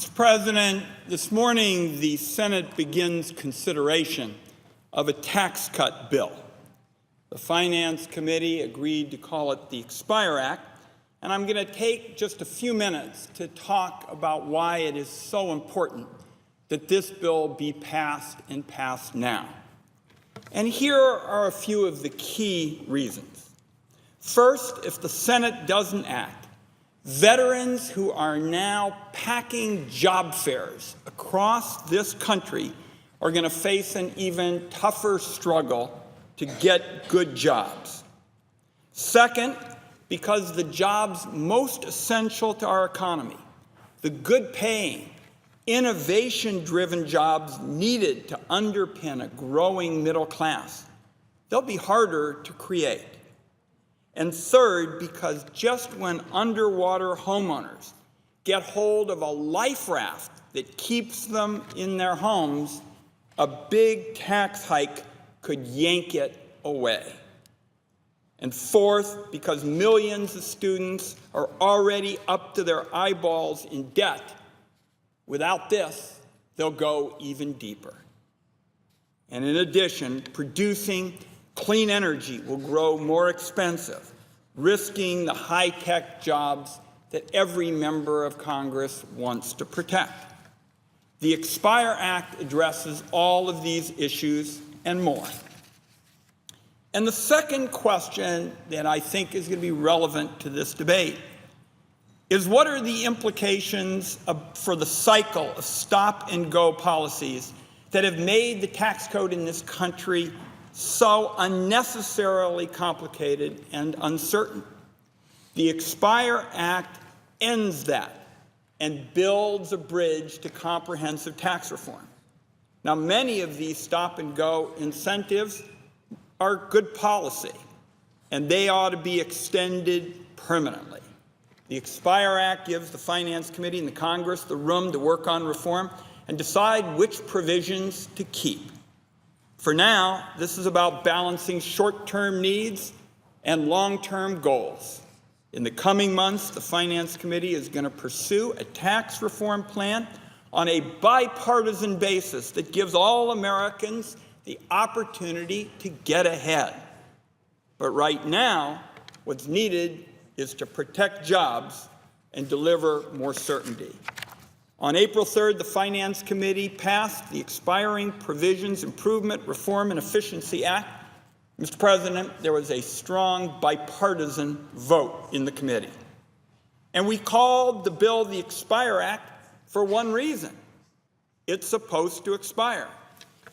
Mr. President, this morning the Senate begins consideration of a tax cut bill. The Finance Committee agreed to call it the EXPIRE Act, and I'm going to take just a few minutes to talk about why it is so important that this bill be passed and passed now. And here are a few of the key reasons. First, if the Senate doesn't act, veterans who are now packing job fairs across this country are going to face an even tougher struggle to get good jobs. Second, because the jobs most essential to our economy, the good-paying, innovation-driven jobs needed to underpin a growing middle class, they'll be harder to create. And third, because just when underwater homeowners get hold of a life raft that keeps them in their homes, a big tax hike could yank it away. And fourth, because millions of students are already up to their eyeballs in debt, without this, they'll go even deeper. And in addition, producing clean energy will grow more expensive, risking the high-tech jobs that every member of Congress wants to protect. The EXPIRE Act addresses all of these issues and more. And the second question that I think is going to be relevant to this debate is, what are the implications for the cycle of stop-and-go policies that have made the tax code in this country so unnecessarily complicated and uncertain? The EXPIRE Act ends that and builds a bridge to comprehensive tax reform. Now, many of these stop-and-go incentives are good policy, and they ought to be extended permanently. The EXPIRE Act gives the Finance Committee and the Congress the room to work on reform and decide which provisions to keep. For now, this is about balancing short-term needs and long-term goals. In the coming months, the Finance Committee is going to pursue a tax reform plan on a bipartisan basis that gives all Americans the opportunity to get ahead. But right now, what's needed is to protect jobs and deliver more certainty. On April 3rd, the Finance Committee passed the Expiring Provisions Improvement, Reform, and Efficiency Act. Mr. President, there was a strong bipartisan vote in the committee. And we called the bill the EXPIRE Act for one reason: it's supposed to expire.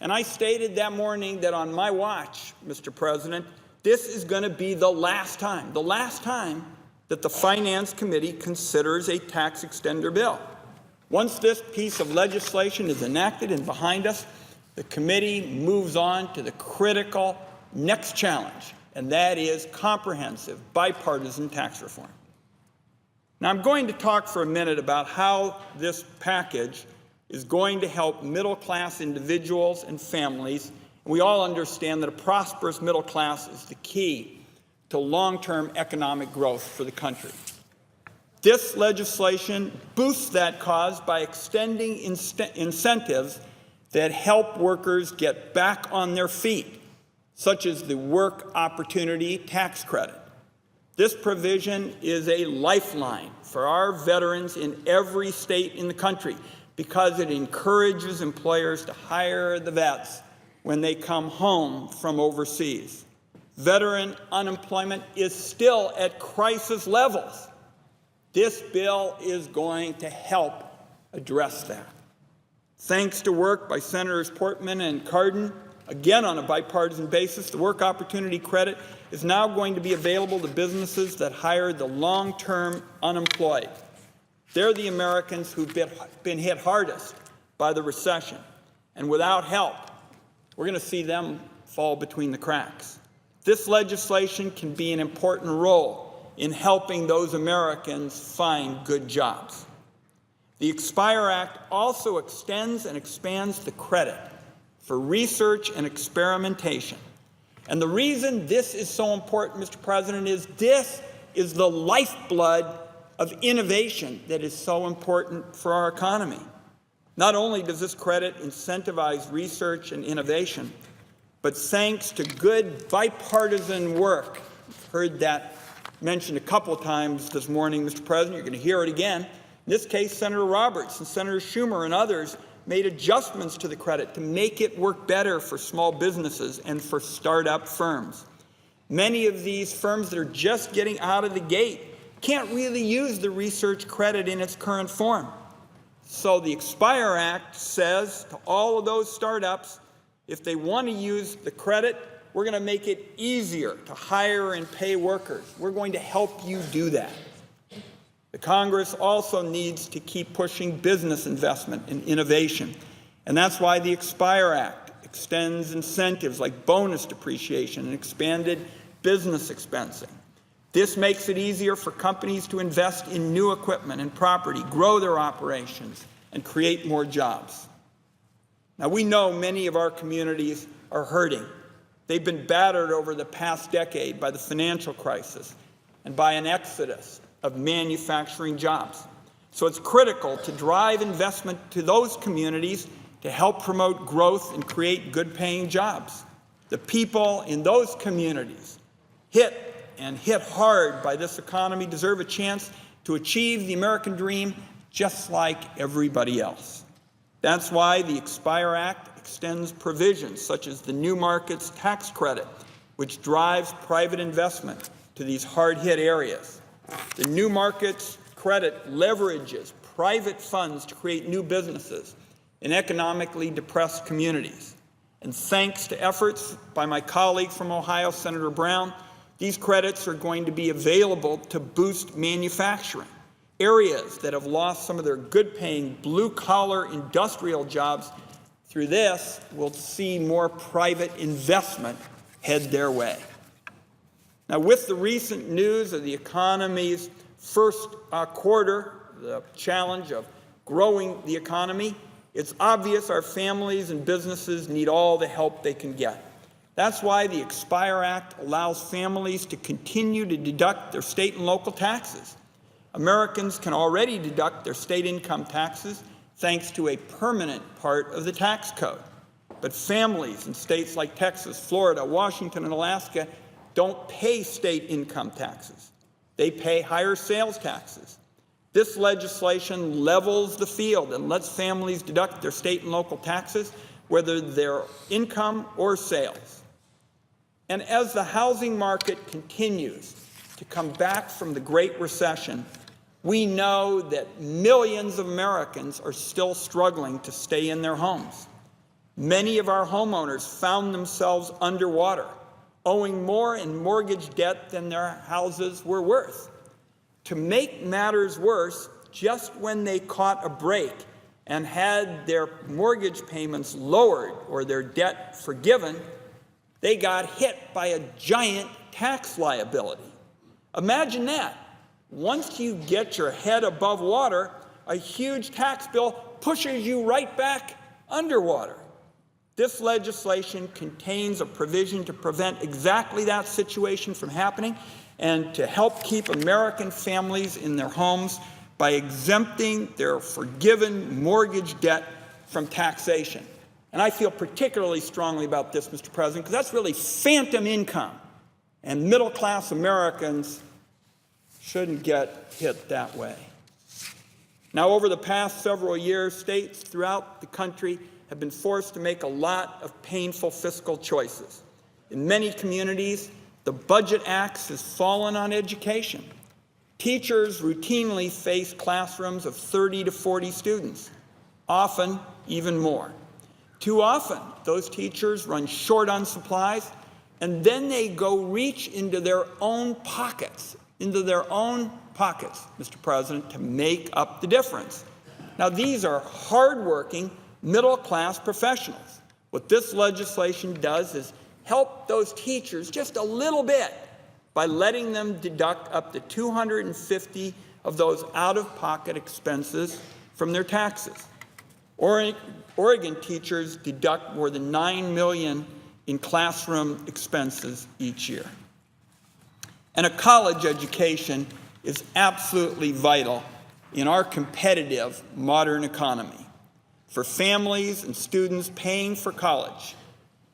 And I stated that morning that on my watch, Mr. President, this is going to be the last time that the Finance Committee considers a tax extender bill. Once this piece of legislation is enacted and behind us, the committee moves on to the critical next challenge, and that is comprehensive bipartisan tax reform. Now, I'm going to talk for a minute about how this package is going to help middle-class individuals and families. We all understand that a prosperous middle class is the key to long-term economic growth for the country. This legislation boosts that cause by extending incentives that help workers get back on their feet, such as the Work Opportunity Tax Credit. This provision is a lifeline for our veterans in every state in the country because it encourages employers to hire the vets when they come home from overseas. Veteran unemployment is still at crisis levels. This bill is going to help address that. Thanks to work by Senators Portman and Cardin, again on a bipartisan basis, the Work Opportunity Credit is now going to be available to businesses that hire the long-term unemployed. They're the Americans who've been hit hardest by the recession. And without help, we're going to see them fall between the cracks. This legislation can be an important role in helping those Americans find good jobs. The EXPIRE Act also extends and expands the credit for research and experimentation. And the reason this is so important, Mr. President, is this is the lifeblood of innovation that is so important for our economy. Not only does this credit incentivize research and innovation, but thanks to good bipartisan work, I've heard that mentioned a couple of times this morning, Mr. President, you're going to hear it again. In this case, Senator Roberts and Senator Schumer and others made adjustments to the credit to make it work better for small businesses and for startup firms. Many of these firms that are just getting out of the gate can't really use the research credit in its current form. So the EXPIRE Act says to all of those startups, if they want to use the credit, we're going to make it easier to hire and pay workers. We're going to help you do that. The Congress also needs to keep pushing business investment and innovation. And that's why the EXPIRE Act extends incentives like bonus depreciation and expanded business expensing. This makes it easier for companies to invest in new equipment and property, grow their operations, and create more jobs. Now, we know many of our communities are hurting. They've been battered over the past decade by the financial crisis and by an exodus of manufacturing jobs. So it's critical to drive investment to those communities to help promote growth and create good-paying jobs. The people in those communities hit hard by this economy deserve a chance to achieve the American dream just like everybody else. That's why the EXPIRE Act extends provisions such as the New Markets Tax Credit, which drives private investment to these hard-hit areas. The New Markets Credit leverages private funds to create new businesses in economically depressed communities. And thanks to efforts by my colleague from Ohio, Senator Brown, these credits are going to be available to boost manufacturing. Areas that have lost some of their good-paying blue-collar industrial jobs, through this, will see more private investment head their way. Now, with the recent news of the economy's first quarter, the challenge of growing the economy, it's obvious our families and businesses need all the help they can get. That's why the EXPIRE Act allows families to continue to deduct their state and local taxes. Americans can already deduct their state income taxes thanks to a permanent part of the tax code. But families in states like Texas, Florida, Washington, and Alaska don't pay state income taxes. They pay higher sales taxes. This legislation levels the field and lets families deduct their state and local taxes, whether they're income or sales. And as the housing market continues to come back from the Great Recession, we know that millions of Americans are still struggling to stay in their homes. Many of our homeowners found themselves underwater, owing more in mortgage debt than their houses were worth. To make matters worse, just when they caught a break and had their mortgage payments lowered or their debt forgiven, they got hit by a giant tax liability. Imagine that. Once you get your head above water, a huge tax bill pushes you right back underwater. This legislation contains a provision to prevent exactly that situation from happening and to help keep American families in their homes by exempting their forgiven mortgage debt from taxation. And I feel particularly strongly about this, Mr. President, because that's really phantom income. And middle-class Americans shouldn't get hit that way. Now, over the past several years, states throughout the country have been forced to make a lot of painful fiscal choices. In many communities, the budget axe has fallen on education. Teachers routinely face classrooms of 30 to 40 students, often even more. Too often, those teachers run short on supplies, and then they go reach into their own pockets, Mr. President, to make up the difference. Now, these are hardworking, middle-class professionals. What this legislation does is help those teachers just a little bit by letting them deduct up to $250 of those out-of-pocket expenses from their taxes. Oregon teachers deduct more than $9 million in classroom expenses each year. And a college education is absolutely vital in our competitive modern economy. For families and students paying for college,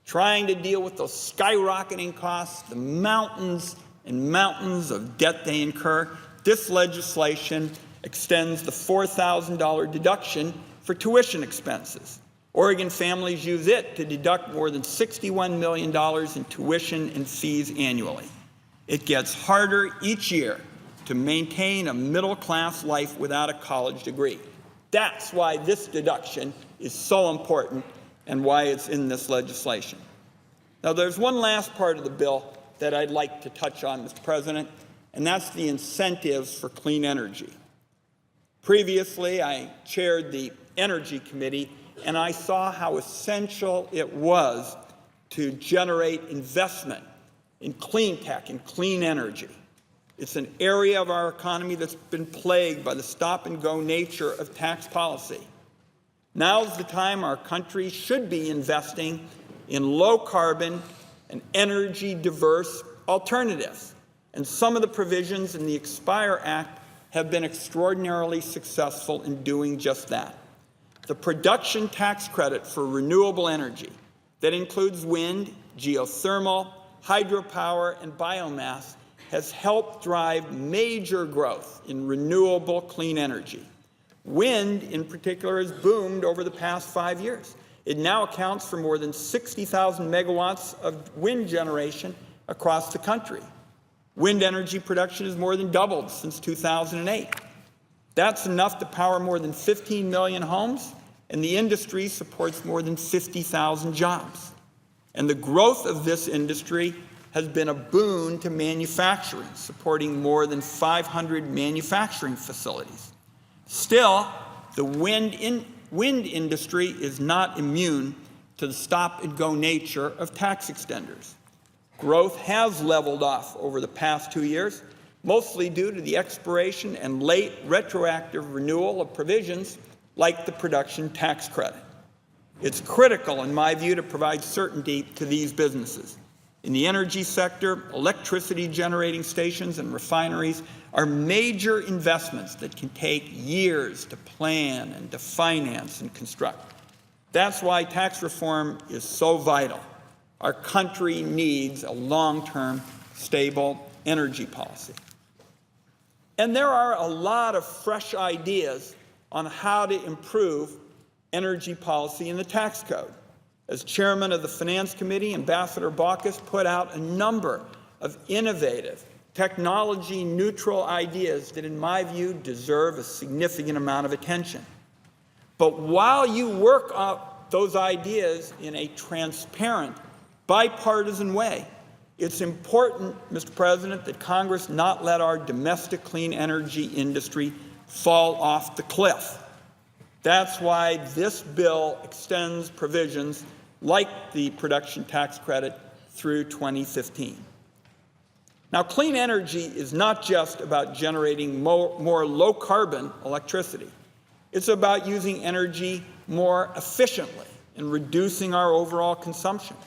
trying to deal with those skyrocketing costs, the mountains and mountains of debt they incur, this legislation extends the $4,000 deduction for tuition expenses. Oregon families use it to deduct more than $61 million in tuition and fees annually. It gets harder each year to maintain a middle-class life without a college degree. That's why this deduction is so important and why it's in this legislation. Now, there's one last part of the bill that I'd like to touch on, Mr. President, and that's the incentives for clean energy. Previously, I chaired the Energy Committee, and I saw how essential it was to generate investment in clean tech and clean energy. It's an area of our economy that's been plagued by the stop-and-go nature of tax policy. Now's the time our country should be investing in low-carbon and energy-diverse alternatives. And some of the provisions in the EXPIRE Act have been extraordinarily successful in doing just that. The production tax credit for renewable energy that includes wind, geothermal, hydropower, and biomass has helped drive major growth in renewable clean energy. Wind, in particular, has boomed over the past 5 years. It now accounts for more than 60,000 megawatts of wind generation across the country. Wind energy production has more than doubled since 2008. That's enough to power more than 15 million homes, and the industry supports more than 50,000 jobs. And the growth of this industry has been a boon to manufacturing, supporting more than 500 manufacturing facilities. Still, the wind industry is not immune to the stop-and-go nature of tax extenders. Growth has leveled off over the past 2 years, mostly due to the expiration and late retroactive renewal of provisions like the production tax credit. It's critical, in my view, to provide certainty to these businesses. In the energy sector, electricity generating stations and refineries are major investments that can take years to plan and to finance and construct. That's why tax reform is so vital. Our country needs a long-term, stable energy policy. And there are a lot of fresh ideas on how to improve energy policy in the tax code. As chairman of the Finance Committee, Ambassador Baucus put out a number of innovative, technology-neutral ideas that, in my view, deserve a significant amount of attention. But while you work out those ideas in a transparent, bipartisan way, it's important, Mr. President, that Congress not let our domestic clean energy industry fall off the cliff. That's why this bill extends provisions like the production tax credit through 2015. Now, clean energy is not just about generating more low-carbon electricity. It's about using energy more efficiently and reducing our overall consumption.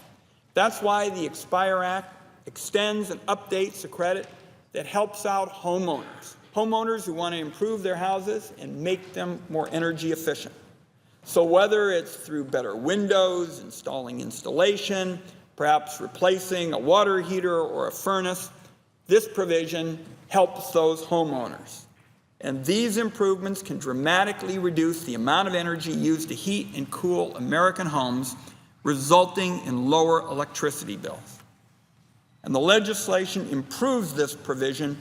That's why the EXPIRE Act extends and updates a credit that helps out homeowners who want to improve their houses and make them more energy efficient. So whether it's through better windows, installing insulation, perhaps replacing a water heater or a furnace, this provision helps those homeowners. And these improvements can dramatically reduce the amount of energy used to heat and cool American homes, resulting in lower electricity bills. And the legislation improves this provision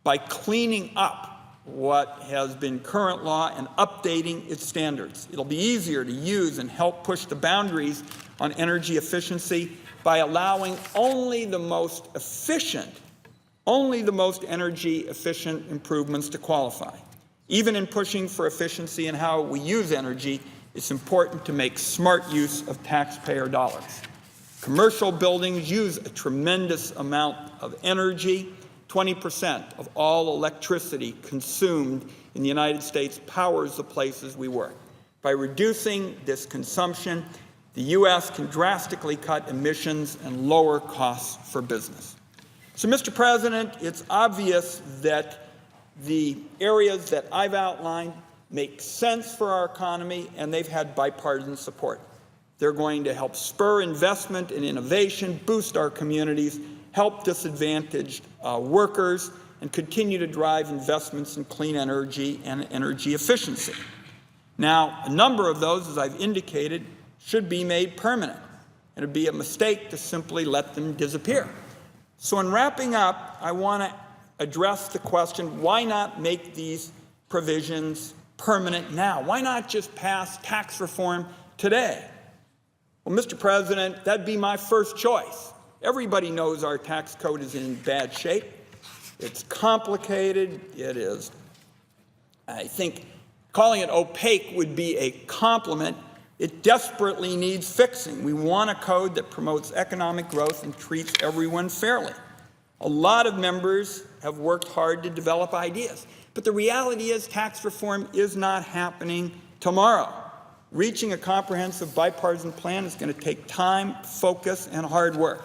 by cleaning up what has been current law and updating its standards. It'll be easier to use and help push the boundaries on energy efficiency by allowing only the most energy efficient improvements to qualify. Even in pushing for efficiency in how we use energy, it's important to make smart use of taxpayer dollars. Commercial buildings use a tremendous amount of energy. 20% of all electricity consumed in the United States powers the places we work. By reducing this consumption, the U.S. can drastically cut emissions and lower costs for business. So, Mr. President, it's obvious that The areas that I've outlined make sense for our economy, and they've had bipartisan support. They're going to help spur investment and innovation, boost our communities, help disadvantaged workers, and continue to drive investments in clean energy and energy efficiency. Now, a number of those, as I've indicated, should be made permanent. It would be a mistake to simply let them disappear. So in wrapping up, I want to address the question, why not make these provisions permanent now? Why not just pass tax reform today? Well, Mr. President, that'd be my first choice. Everybody knows our tax code is in bad shape. It's complicated. It is, I think, calling it opaque would be a compliment. It desperately needs fixing. We want a code that promotes economic growth and treats everyone fairly. A lot of members have worked hard to develop ideas, but the reality is tax reform is not happening tomorrow. Reaching a comprehensive bipartisan plan is going to take time, focus, and hard work.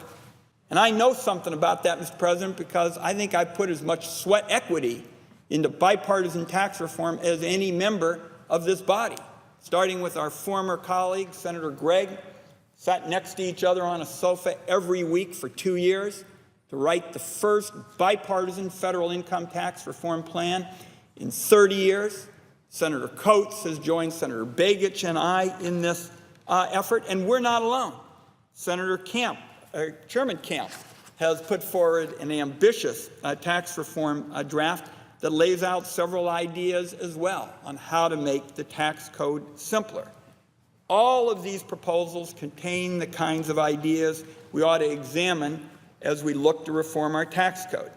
And I know something about that, Mr. President, because I think I put as much sweat equity into bipartisan tax reform as any member of this body, starting with our former colleague, Senator Gregg, sat next to each other on a sofa every week for 2 years to write the first bipartisan federal income tax reform plan in 30 years. Senator Coates has joined Senator Begich and I in this effort, and we're not alone. Chairman Camp has put forward an ambitious tax reform draft that lays out several ideas as well on how to make the tax code simpler. All of these proposals contain the kinds of ideas we ought to examine as we look to reform our tax code.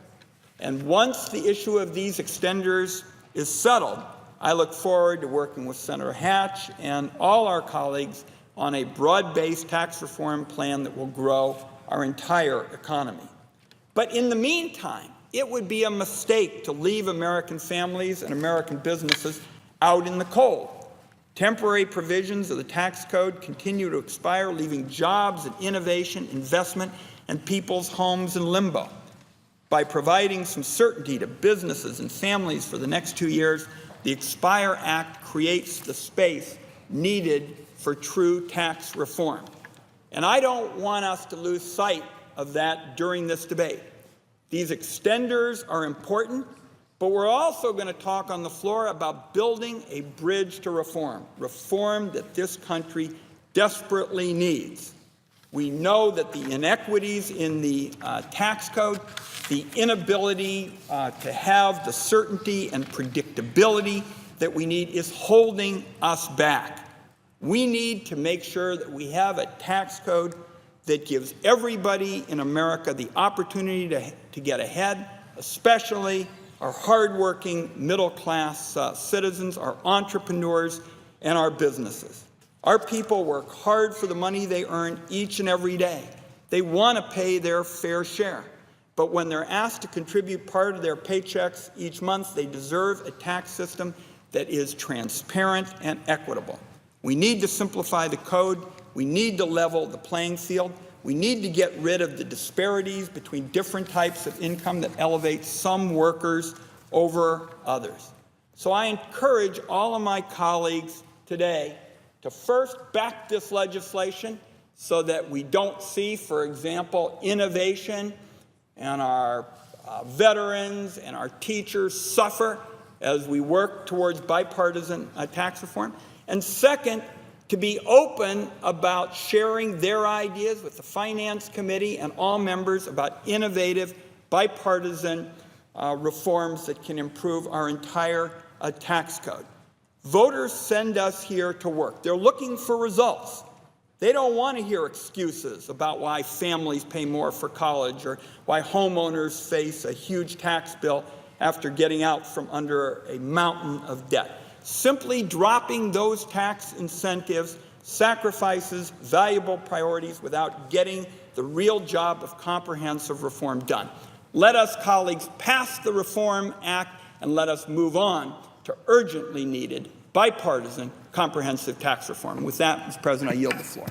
And once the issue of these extenders is settled, I look forward to working with Senator Hatch and all our colleagues on a broad-based tax reform plan that will grow our entire economy. But in the meantime, it would be a mistake to leave American families and American businesses out in the cold. Temporary provisions of the tax code continue to expire, leaving jobs and innovation, investment, and people's homes in limbo. By providing some certainty to businesses and families for the next 2 years, the EXPIRE Act creates the space needed for true tax reform. And I don't want us to lose sight of that during this debate. These extenders are important, but we're also going to talk on the floor about building a bridge to reform that this country desperately needs. We know that the inequities in the tax code, the inability to have the certainty and predictability that we need is holding us back. We need to make sure that we have a tax code that gives everybody in America the opportunity to get ahead, especially our hardworking middle-class citizens, our entrepreneurs, and our businesses. Our people work hard for the money they earn each and every day. They want to pay their fair share. But when they're asked to contribute part of their paychecks each month, they deserve a tax system that is transparent and equitable. We need to simplify the code. We need to level the playing field. We need to get rid of the disparities between different types of income that elevate some workers over others. So I encourage all of my colleagues today to first back this legislation so that we don't see, for example, innovation and our veterans and our teachers suffer as we work towards bipartisan tax reform. And second, to be open about sharing their ideas with the Finance Committee and all members about innovative bipartisan reforms that can improve our entire tax code. Voters send us here to work. They're looking for results. They don't want to hear excuses about why families pay more for college or why homeowners face a huge tax bill after getting out from under a mountain of debt. Simply dropping those tax incentives sacrifices valuable priorities without getting the real job of comprehensive reform done. Let us, colleagues, pass the Reform Act and let us move on to urgently needed bipartisan comprehensive tax reform. With that, Mr. President, I yield the floor.